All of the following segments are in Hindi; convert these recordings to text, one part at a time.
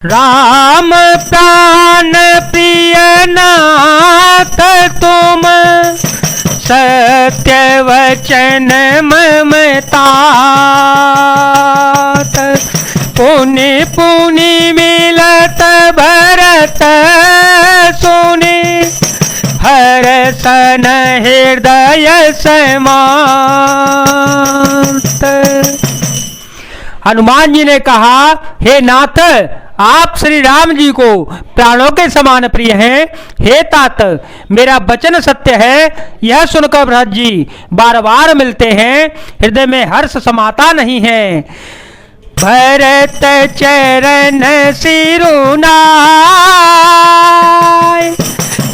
राम प्राण प्रिय नाथ तुम सत्य वचन ममतात। पुनि पुनि मिलत भरत सुनि हर्षन हृदय समात। हनुमान जी ने कहा, हे नाथ, आप श्री राम जी को प्राणों के समान प्रिय हैं। हे तात, मेरा वचन सत्य है, यह सुनकर भरत जी बार बार मिलते हैं, हृदय में हर्ष समाता नहीं है। भरत चरण सिरुनाय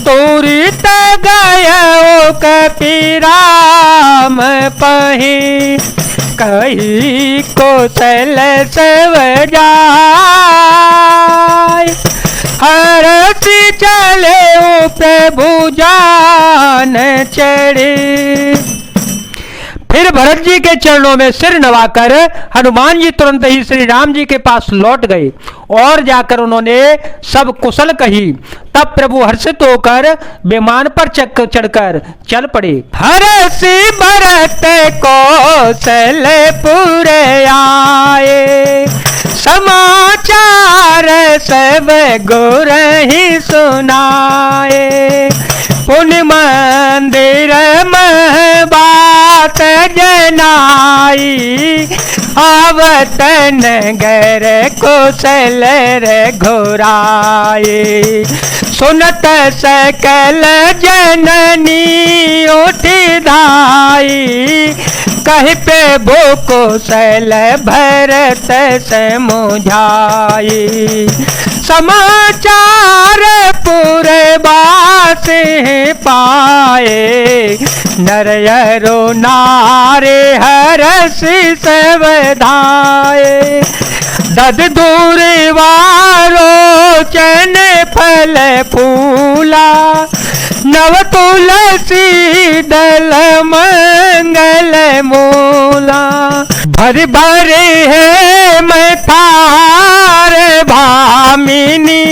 तुरत गयो कपिराम पहि। कही कौशल सब जाय हरषि चले प्रभु जान चढ़े। फिर भरत जी के चरणों में सिर नवाकर हनुमान जी तुरंत ही श्री राम जी के पास लौट गए और जाकर उन्होंने सब कुशल कही। तब प्रभु हर्षित होकर विमान पर चढ़कर चल पड़े। हर्षि भरत कौशलपुर आए समाचार सब गुरहि सुनाए। पुण्य मंदिर में बात जनाई आवत नगर कुशल घुराए। सुनत सकल जननी उठी धाई कहि प्रभु कुशल भरत समुझाई। समाचार पूरे बास पाए नरयरो नारे हरषि सब धाये। दद दूरी वारो चन फल फूला नव तुलसी दल मंगल मूला। भर भरे है मथार भामिनी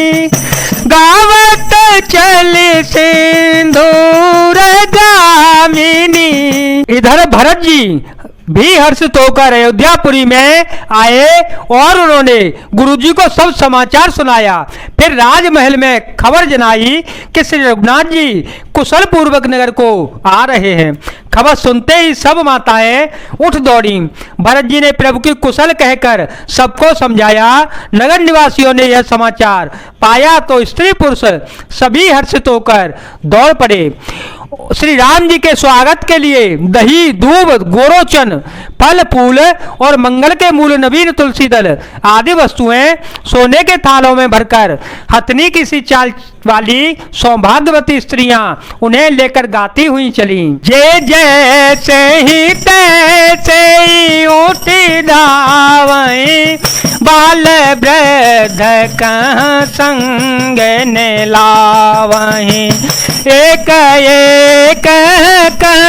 गावत चली सिंदूर गामिनी। इधर भरत जी भी हर्षित होकर अयोध्यापुरी में आए और उन्होंने गुरुजी को सब समाचार सुनाया। फिर राजमहल में खबर जनाई कि श्री रघुनाथ जी कुशल पूर्वक नगर को आ रहे हैं। खबर सुनते ही सब माताएं उठ दौड़ी। भरत जी ने प्रभु की कुशल कहकर सबको समझाया। नगर निवासियों ने यह समाचार पाया तो स्त्री पुरुष सभी हर्षित होकर दौड़ पड़े। श्री राम जी के स्वागत के लिए दही दूब गोरोचन फल फूल और मंगल के मूल नवीन तुलसी दल आदि वस्तुएं सोने के थालों में भरकर हथनी की सी चाल वाली सौभाग्यवती स्त्रियां उन्हें लेकर गाती हुई चली। जय जैसे ही तैसे ही उठी धावई बाल वृद्ध कहाँ संग ने लावई। एक एक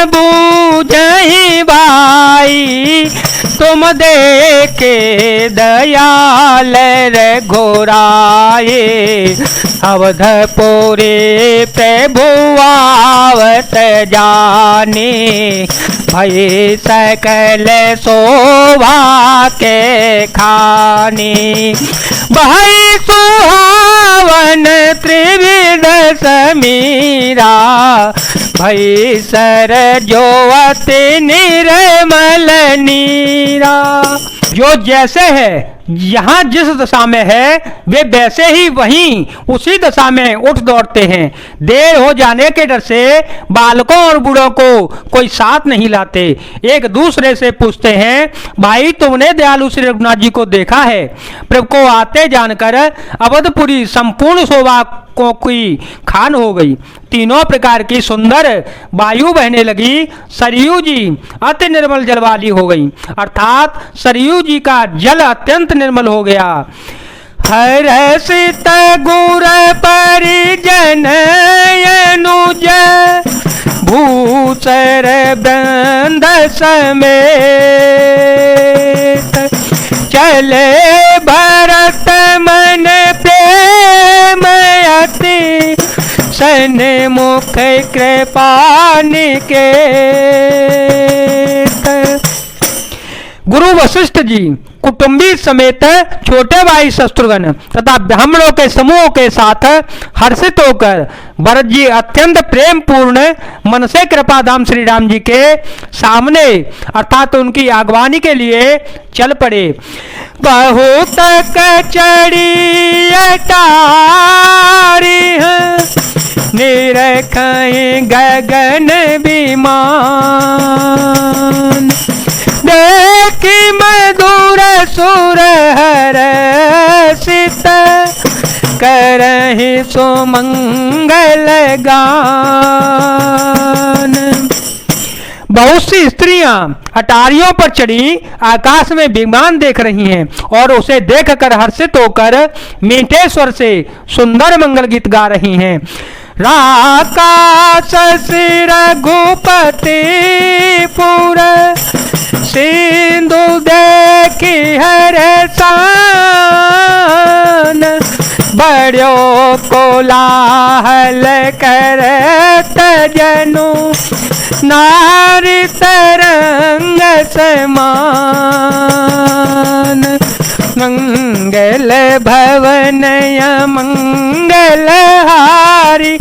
बूझहि भाई तुम देखे दयाल रघुराए। अवधपुरी प्रभु आवत जाने भय सकल शोभा के खाने। भाई सुहावन त्रिविध समीरा भई सर जोवत निर्मल नीरा। जो जैसे है यहाँ जिस दशा में है वे वैसे ही वहीं उसी दशा में उठ दौड़ते हैं। देर हो जाने के डर से बालकों और बूढ़ों को कोई साथ नहीं लाते। एक दूसरे से पूछते हैं, भाई तुमने दयालु श्री रघुनाथ जी को देखा है? प्रभु को आते जानकर अवधपुरी संपूर्ण शोभा को की खान हो गई। तीनों प्रकार की सुंदर वायु बहने लगी। सरयू जी अति निर्मल जल वाली हो गई, अर्थात सरयू जी का जल अत्यंत निर्मल हो गया। हर्षित गुर परिजन अनुज भूसर बंध समेत चले भरत मन मुख कृपा निकेत। गुरु वशिष्ठ जी कुटुंबी समेत छोटे भाई शत्रुघ्न तथा ब्राह्मणों के समूह के साथ हर्षित होकर भरत जी अत्यंत प्रेम पूर्ण मन से कृपाधाम श्री राम जी के सामने अर्थात उनकी आगवानी के लिए चल पड़े। बहुत कचड़ी अटारी निरखई गगन विमान, देखी मधुर सुर हर्षित करहि सुमंगल गान। बहुत सी स्त्रियां अटारियों पर चढ़ी आकाश में विमान देख रही हैं और उसे देखकर हर्षित होकर मीठे स्वर से सुंदर मंगल गीत गा रही हैं। राकाश सिर रघुपति पुर सिंधु देखी हर्षान, बड़ो कोलाहल करत जनु नारी तरंग समान। मंगल भवन मंगल हारी,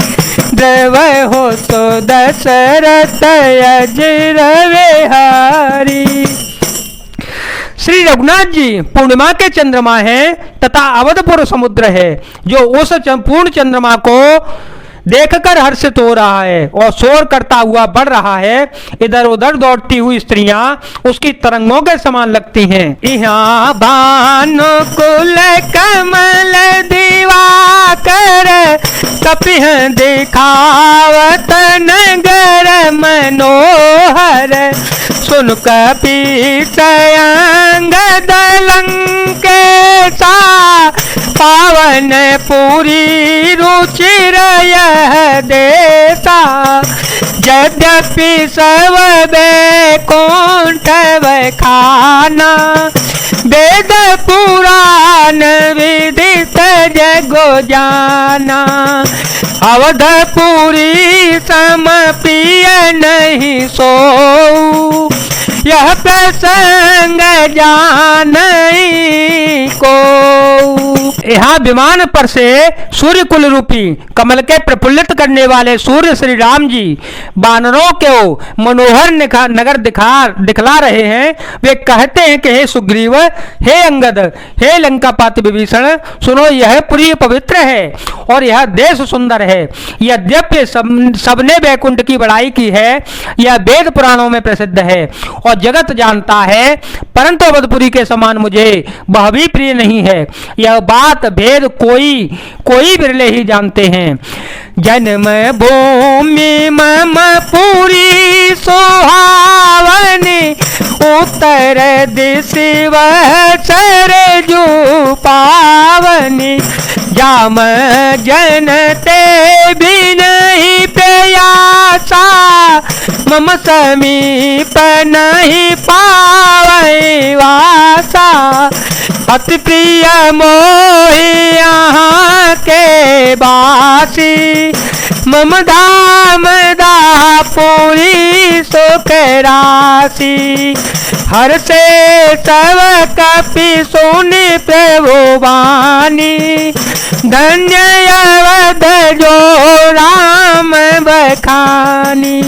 द्रव हो तो दशरथ अजर विहारी। श्री रघुनाथ जी पूर्णिमा के चंद्रमा हैं तथा अवधपुर समुद्र है जो उस पूर्ण चंद्रमा को देखकर हर्षित हो रहा है और शोर करता हुआ बढ़ रहा है। इधर उधर दौड़ती हुई स्त्रियां उसकी तरंगों के समान लगती हैं। यहाँ भानुकुल कमल दिवाकर कपिह दिखावत नगर मनोहर, सुन कपीसयंगद लंकेशा, पावन पूरी रुचिर यह देसा। यद्यपि सब बैकुंठ खाना, वेद पुराण विदित जगो जाना। अवधपुरी सम प्रिय नहीं सोऊ, यह प्रसंग जानई को। यहाँ विमान पर से सूर्य कुल रूपी कमल के प्रफुल्लित करने वाले सूर्य श्री राम जी वानरों को मनोहर नगर दिखला रहे हैं। वे कहते हैं कि हे सुग्रीव, हे अंगद, हे लंकापाति विभीषण, सुनो यह पुरी पवित्र है और यह देश सुंदर है। यद्यपि सबने वैकुंठ की बड़ाई की है, यह वेद पुराणों में प्रसिद्ध है और जगत जानता है, परंतु अवधपुरी के समान मुझे वह भी प्रिय नहीं है। यह बात भेद कोई बिरले ही जानते हैं। जन्म भूमि मम पुरी सुहावनी, उत्तर दिशि वह सरजू पावनी। जाम जनते भी नहीं प्रयासा, मम समीप नहीं पावै वासा। अति प्रिय मोहि यहाँ के बासी, मम धाम दापुरी सुख राशि। हर से सब कपि सुनि प्रभु वाणी, धन्य अवध जो राम बखानी।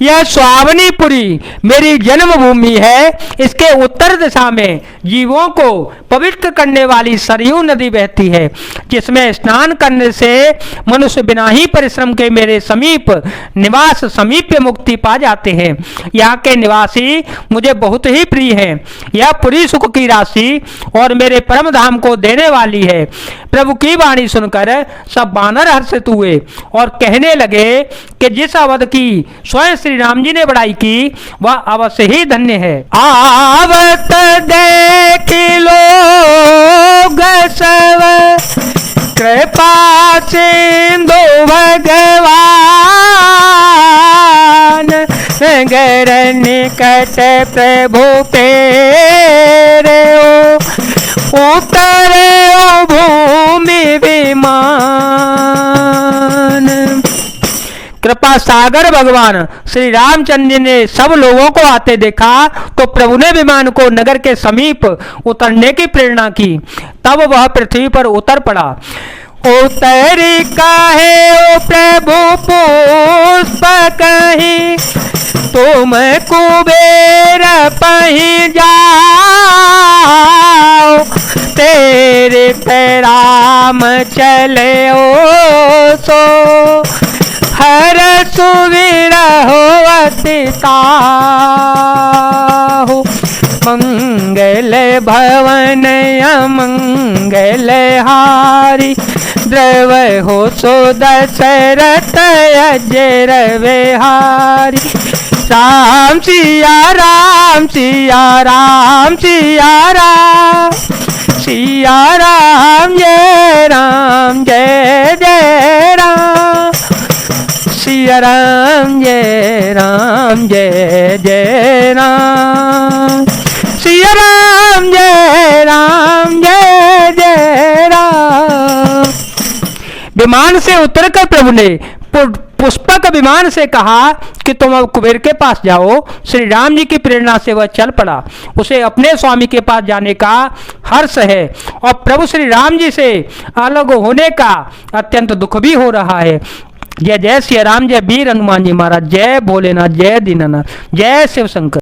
यह स्वावनीपुरी मेरी जन्मभूमि है। इसके उत्तर दिशा में जीवों को पवित्र करने वाली सरयू नदी बहती है, जिसमें स्नान करने से मनुष्य बिना ही परिश्रम के मेरे समीप निवास समीप्य मुक्ति पा जाते हैं। यहाँ के निवासी मुझे बहुत ही प्रिय हैं। यह पुरी सुख की राशि और मेरे परम धाम को देने वाली है। प्रभु की वाणी सुनकर सब वानर हर्षित हुए और कहने लगे कि जिस अवध की स्वयं श्री राम जी ने बड़ाई की वह अवश्य ही धन्य है। आवत देख लोग सब कृपा सिंधु भगवान, नगर निकट प्रभु पेरे उतरे भूमि विमान। कृपा सागर भगवान श्री रामचंद्र जी ने सब लोगों को आते देखा तो प्रभु ने विमान को नगर के समीप उतरने की प्रेरणा की। तब वह पृथ्वी पर उतर पड़ा। उतरी काहे ओ प्रभु पुष्प कहीं, तुम कुबेर पही जाओ, तेरे पे राम चले ओ सो, हर सुवीर हो अतिताहु, मंगल भवन अमंगल हारी, द्रव हो सो दशरथ अजर विहारी। राम सिया राम सिया राम सिया राम, सिया राम जय जय राम, सिया राम जय जय राम, सिया राम जय जय राम। विमान से उतरकर प्रभु ने पुष्पक विमान से कहा कि तुम अब कुबेर के पास जाओ। श्री राम जी की प्रेरणा से वह चल पड़ा। उसे अपने स्वामी के पास जाने का हर्ष है और प्रभु श्री राम जी से अलग होने का अत्यंत दुख भी हो रहा है। जय जय श्री राम, जय वीर हनुमान जी महाराज, जय भोलेनाथ, जय दीनानाथ, जय शिव शंकर।